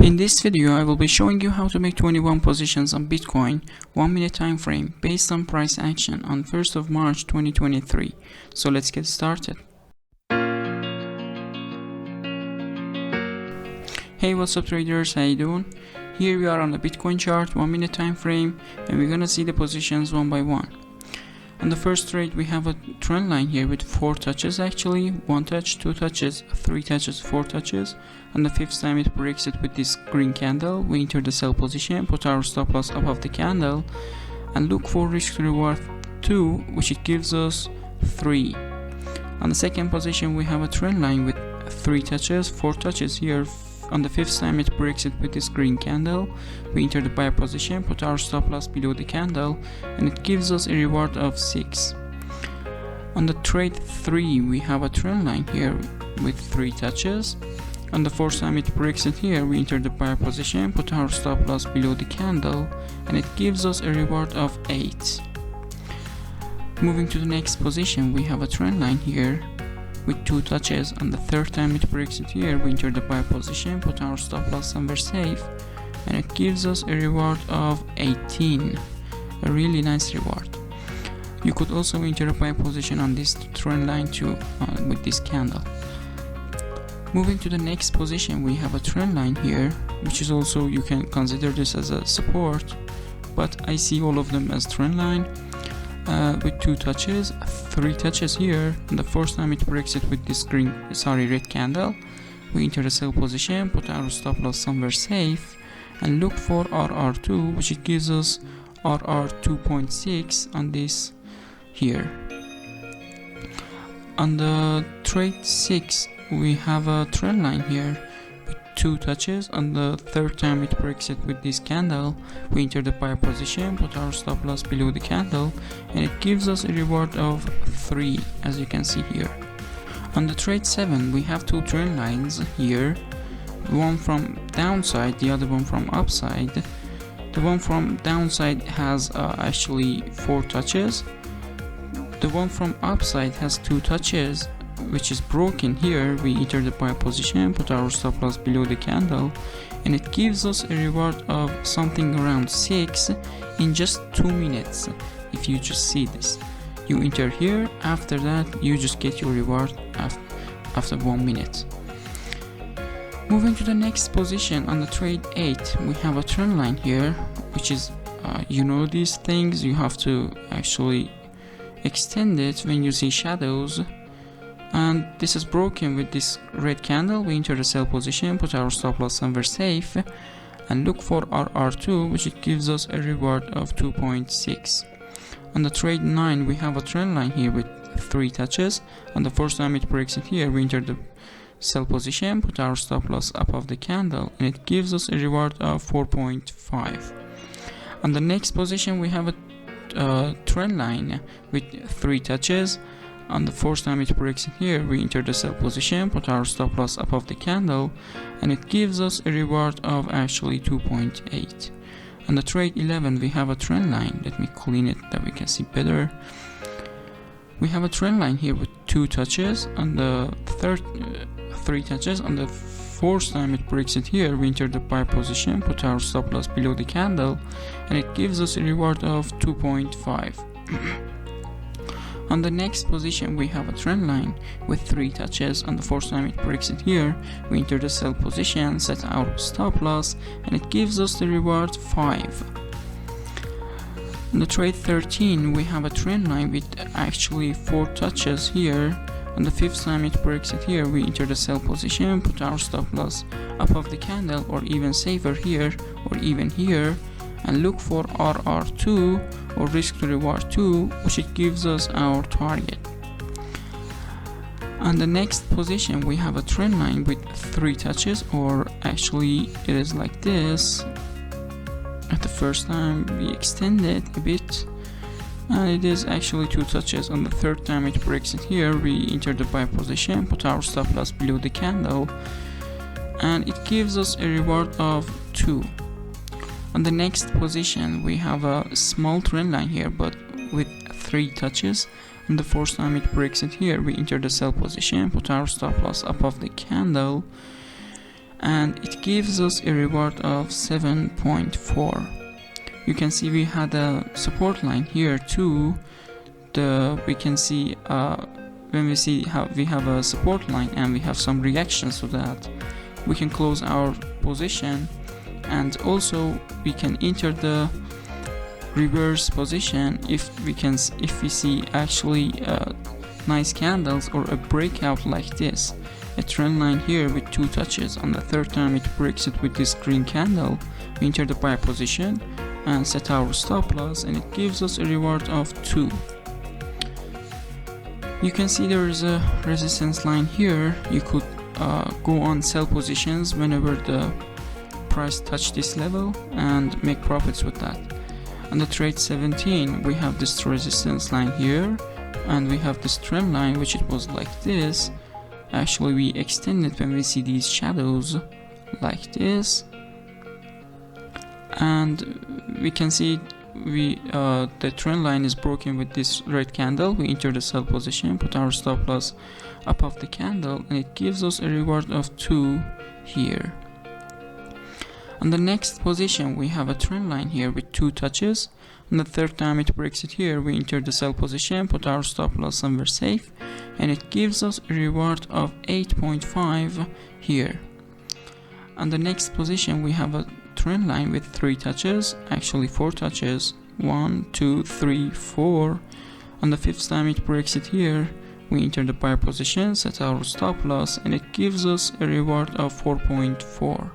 In this video, I will be showing you how to make 21 positions on Bitcoin 1 minute time frame based on price action on 1st of March 2023. So let's get started. Hey, what's up traders, how you doing? Here we are on the Bitcoin chart 1 minute time frame, and we're gonna see the positions one by one. On the first trade, we have a trend line here with 4 touches actually, 1 touch, 2 touches, 3 touches, 4 touches. On the 5th time it breaks it with this green candle, we enter the sell position, put our stop loss above the candle and look for risk to reward 2, which it gives us 3. On the second position we have a trend line with 3 touches, 4 touches here. On the 5th time it breaks it with this green candle, we enter the buy position, put our stop loss below the candle and it gives us a reward of 6. On the trade 3 we have a trend line here with 3 touches. On the 4th time it breaks it here, we enter the buy position, put our stop loss below the candle and it gives us a reward of 8. Moving to the next position, we have a trend line here with 2 touches. On the 3rd time it breaks it here, we enter the buy position, put our stop loss somewhere safe and it gives us a reward of 18, a really nice reward. You could also enter a buy position on this trend line too with this candle. Moving to the next position, we have a trend line here, which is also, you can consider this as a support, but I see all of them as trend line with 2 touches, 3 touches here. And the 4th time it breaks it with this red candle, we enter the sell position, put our stop loss somewhere safe and look for RR2, which it gives us RR 2.6 on this here. On the trade 6 we have a trend line here with 2 touches. On the 3rd time it breaks it with this candle, we enter the buy position, put our stop loss below the candle and it gives us a reward of 3, as you can see here. On the trade 7 we have 2 trend lines here, one from downside, the other one from upside. The one from downside has actually 4 touches. The one from upside has 2 touches, which is broken here. We enter the buy position, put our stop loss below the candle and it gives us a reward of something around 6 in just 2 minutes. If you just see this, you enter here, after that you just get your reward after 1 minute. Moving to the next position, on the trade 8 we have a trend line here, which is these things you have to actually extend it when you see shadows, and this is broken with this red candle. We enter the sell position, put our stop loss somewhere safe and look for RR2, which it gives us a reward of 2.6. On the trade 9 we have a trend line here with 3 touches. On the 1st time it breaks it here, we enter the sell position, put our stop loss above the candle and it gives us a reward of 4.5. On the next position we have a trend line with 3 touches. On the 4th time it breaks it here, we enter the sell position, put our stop loss above the candle and it gives us a reward of actually 2.8. On the trade 11 we have a trend line. Let me clean it that we can see better. We have a trend line here with 2 touches. On the 3 touches. On the 4th time it breaks it here, we enter the buy position, put our stop loss below the candle and it gives us a reward of 2.5. On the next position we have a trend line with 3 touches. On the 4th time it breaks it here, we enter the sell position, set our stop loss and it gives us the reward 5. On the trade 13 we have a trend line with actually 4 touches here. On the 5th time it breaks it here, we enter the sell position, put our stop loss above the candle, or even safer here, or even here, and look for RR2 or risk to reward 2, which it gives us our target. On the next position we have a trend line with 3 touches, or actually it is like this. At the 1st time we extend it a bit and it is actually 2 touches. On the 3rd time it breaks it here, we enter the buy position, put our stop loss below the candle and it gives us a reward of 2. On the next position we have a small trend line here but with 3 touches. On the 4th time it breaks it here, we enter the sell position, put our stop loss above the candle and it gives us a reward of 7.4. You can see we had a support line here too. We can see when we see how we have a support line and we have some reactions to that, we can close our position, and also we can enter the reverse position if we see actually nice candles or a breakout like this, a trend line here with 2 touches. On the third time it breaks it with this green candle, we enter the buy position and set our stop loss, and it gives us a reward of 2. You can see there is a resistance line here. You could go on sell positions whenever the price touch this level and make profits with that. On the trade 17 we have this resistance line here, and we have this trend line which it was like this. Actually we extend it when we see these shadows like this, and we can see the trend line is broken with this red candle. We enter the sell position, put our stop loss above the candle, and it gives us a reward of 2 here. On the next position we have a trend line here with 2 touches. On the third time it breaks it here, we enter the sell position, put our stop loss somewhere safe, and it gives us a reward of 8.5 here. On the next position we have a trend line with 3 touches, actually 4 touches, 1, 2, 3, 4. On the fifth time it breaks it here, we enter the buy position, set our stop loss, and it gives us a reward of 4.4.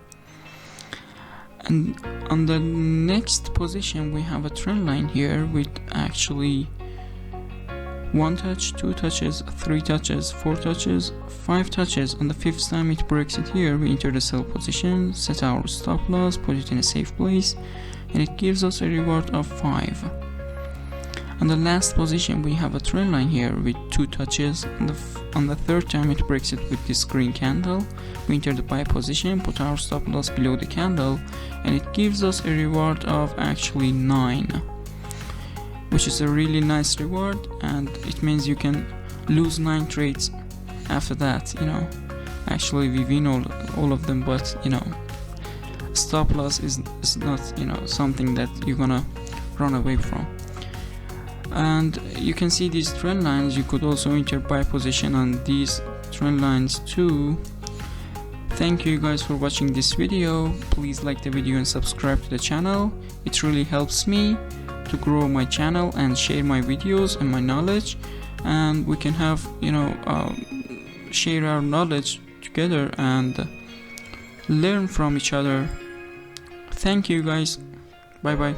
And on the next position we have a trend line here with actually 1 touch, 2 touches, 3 touches, 4 touches, 5 touches. On the fifth time it breaks it here, we enter the sell position, set our stop loss, put it in a safe place, and it gives us a reward of 5. On the last position we have a trend line here with 2 touches. On the third time it breaks it with this green candle, we enter the buy position, put our stop loss below the candle, and it gives us a reward of actually 9, which is a really nice reward, and it means you can lose 9 trades after that, you know. Actually we win all of them, but you know, stop loss is not, you know, something that you're gonna run away from. And you can see these trend lines. You could also enter buy position on these trend lines too. Thank you guys for watching this video. Please like the video and subscribe to the channel. It really helps me to grow my channel and share my videos and my knowledge, and we can have, you know, share our knowledge together and learn from each other. Thank you guys. Bye bye.